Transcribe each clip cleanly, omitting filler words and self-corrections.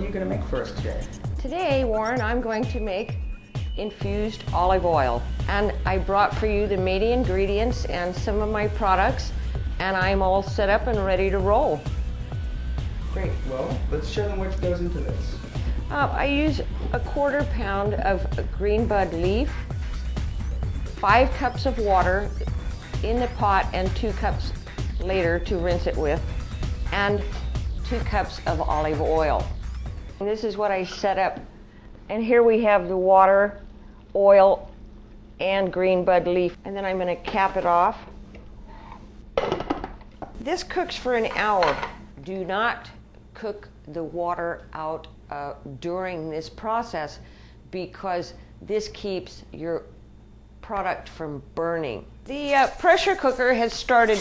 you going to make for us today? Today, Warren, I'm going to make infused olive oil. And I brought for you the main ingredients and some of my products, and I'm all set up and ready to roll. Great. Well, let's show them what goes into this. I use a 1/4 pound of green bud leaf, 5 cups of water in the pot and 2 cups later to rinse it with, and 2 cups of olive oil. And this is what I set up. And here we have the water, oil, and green bud leaf. And then I'm going to cap it off. This cooks for an hour. Do not cook the water out during this process, because this keeps your product from burning. The pressure cooker has started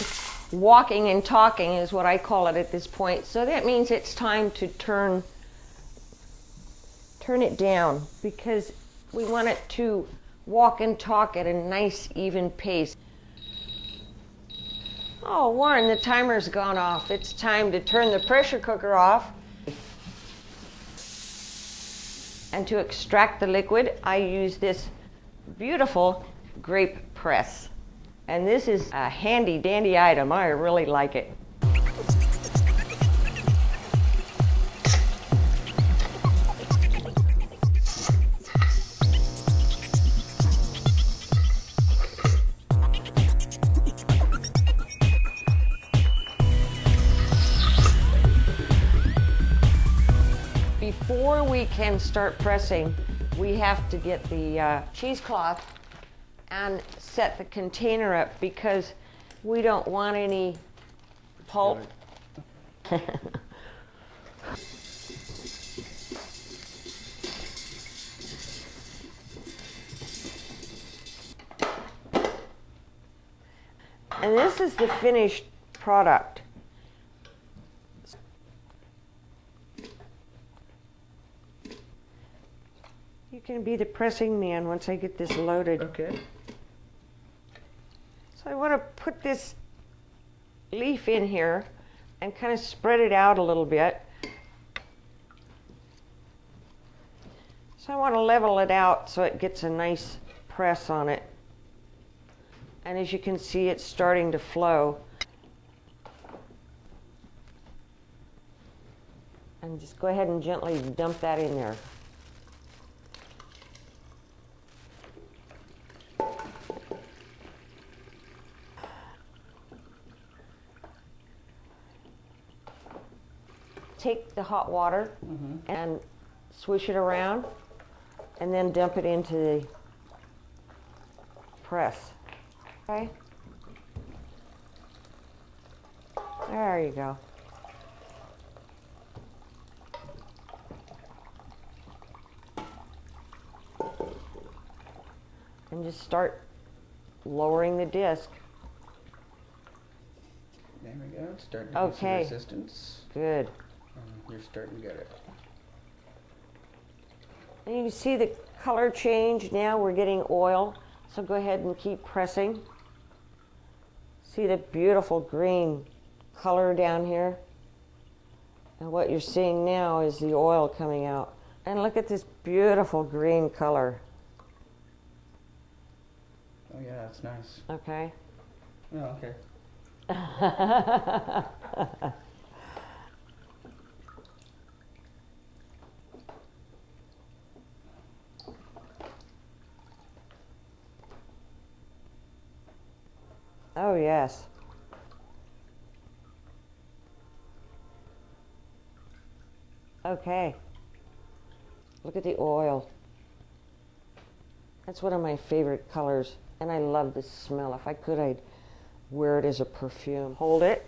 walking and talking, is what I call it at this point. So that means it's time to turn it down, because we want it to walk and talk at a nice even pace. Oh, Warren, the timer's gone off. It's time to turn the pressure cooker off. And to extract the liquid, I use this beautiful grape press. And this is a handy dandy item. I really like it. Before we can start pressing, we have to get the cheesecloth and set the container up, because we don't want any pulp. And this is the finished product. You can be the pressing man once I get this loaded. Okay. So I want to put this leaf in here and kind of spread it out a little bit. So I want to level it out so it gets a nice press on it. And as you can see, it's starting to flow. And just go ahead and gently dump that in there. Take the hot water and swish it around, and then dump it into the press. Okay? There you go. And just start lowering the disc. There we go. It's starting to get some resistance. Good. You're starting to get it. And you can see the color change. Now we're getting oil. So go ahead and keep pressing. See the beautiful green color down here? And what you're seeing now is the oil coming out. And look at this beautiful green color. Oh yeah, that's nice. Okay. Oh, okay. Oh, yes. Okay. Look at the oil. That's one of my favorite colors, and I love the smell. If I could, I'd wear it as a perfume. Hold it,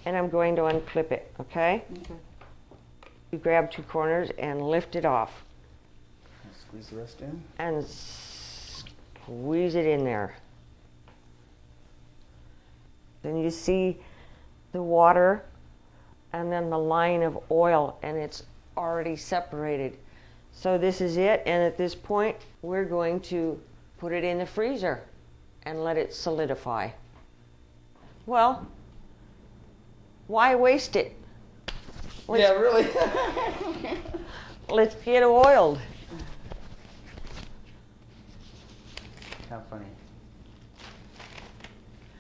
and I'm going to unclip it, okay? Okay. You grab 2 corners and lift it off. Squeeze the rest in. And squeeze it in there. Then you see the water and then the line of oil, and it's already separated. So this is it, and at this point we're going to put it in the freezer and let it solidify. Well, why waste it? Yeah, really. Let's get oiled. How funny.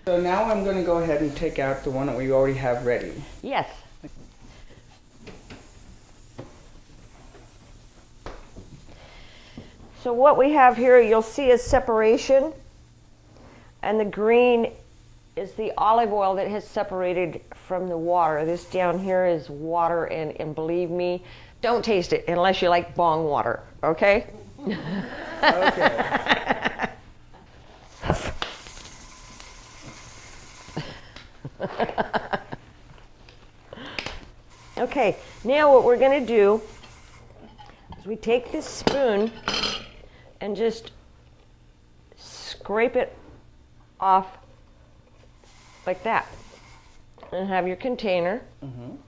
So now I'm going to go ahead and take out the one that we already have ready. Yes. So what we have here, you'll see a separation, and the green is the olive oil that has separated from the water. This down here is water, and believe me, don't taste it unless you like bong water, okay? Okay. Okay, now what we're going to do is we take this spoon and just scrape it off like that, and have your container, and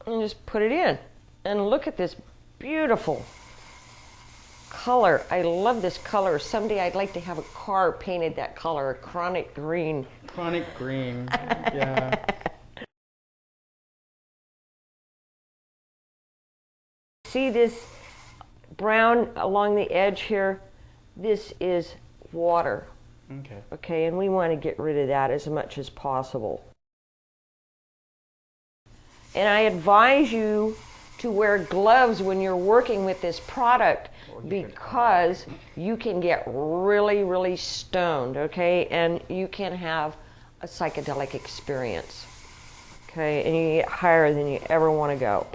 just put it in. And look at this beautiful color. I love this color. Someday I'd like to have a car painted that color, a chronic green. Chronic green. Yeah. See this brown along the edge here? This is water. Okay. Okay, and we want to get rid of that as much as possible. And I advise you to wear gloves when you're working with this product, because you can get really, really stoned, okay? And you can have a psychedelic experience, okay? And you get higher than you ever want to go.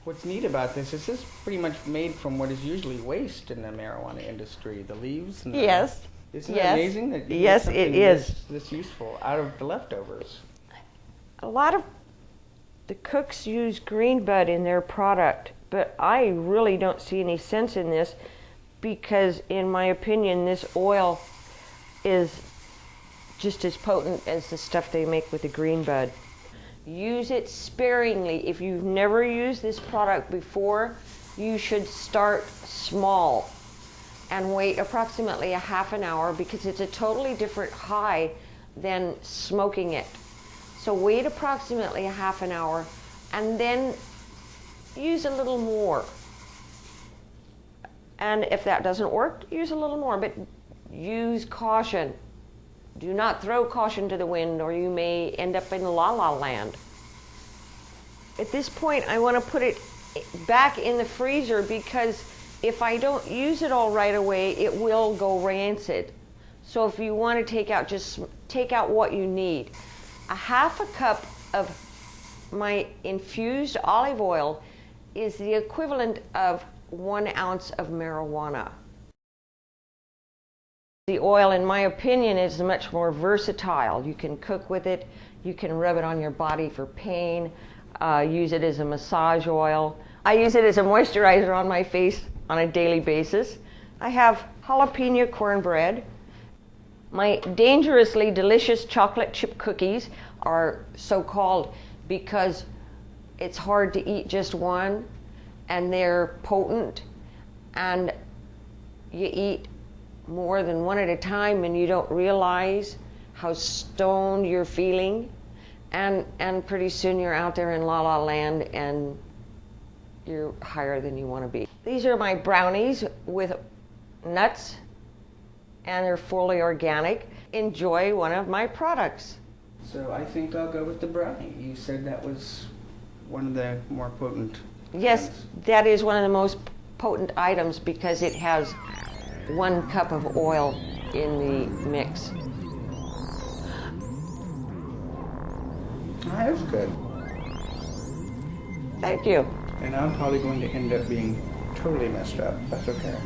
What's neat about this is pretty much made from what is usually waste in the marijuana industry, the leaves. And Yes. Isn't it amazing that you Yes, get it something is. this useful out of the leftovers? A lot of the cooks use green bud in their product, but I really don't see any sense in this, because in my opinion this oil is just as potent as the stuff they make with the green bud. Use it sparingly. If you've never used this product before, you should start small and wait approximately a half an hour, because it's a totally different high than smoking it. So wait approximately a half an hour and then use a little more. And if that doesn't work, use a little more, but use caution. Do not throw caution to the wind, or you may end up in la la land. At this point, I want to put it back in the freezer, because if I don't use it all right away, it will go rancid. So if you want to take out, just take out what you need. A half a cup of my infused olive oil is the equivalent of 1 ounce of marijuana. The oil, in my opinion, is much more versatile. You can cook with it, you can rub it on your body for pain, use it as a massage oil. I use it as a moisturizer on my face on a daily basis. I have jalapeno cornbread. My dangerously delicious chocolate chip cookies are so called because it's hard to eat just one, and they're potent, and you eat more than one at a time and you don't realize how stoned you're feeling, and pretty soon you're out there in la la land and you're higher than you want to be. These are my brownies with nuts, and they're fully organic. Enjoy one of my products. So I think I'll go with the brownie. You said that was one of the more potent. Yes, ones. that is one of the most potent items, because it has 1 cup of oil in the mix. That's good. Thank you. And I'm probably going to end up being totally messed up. That's okay.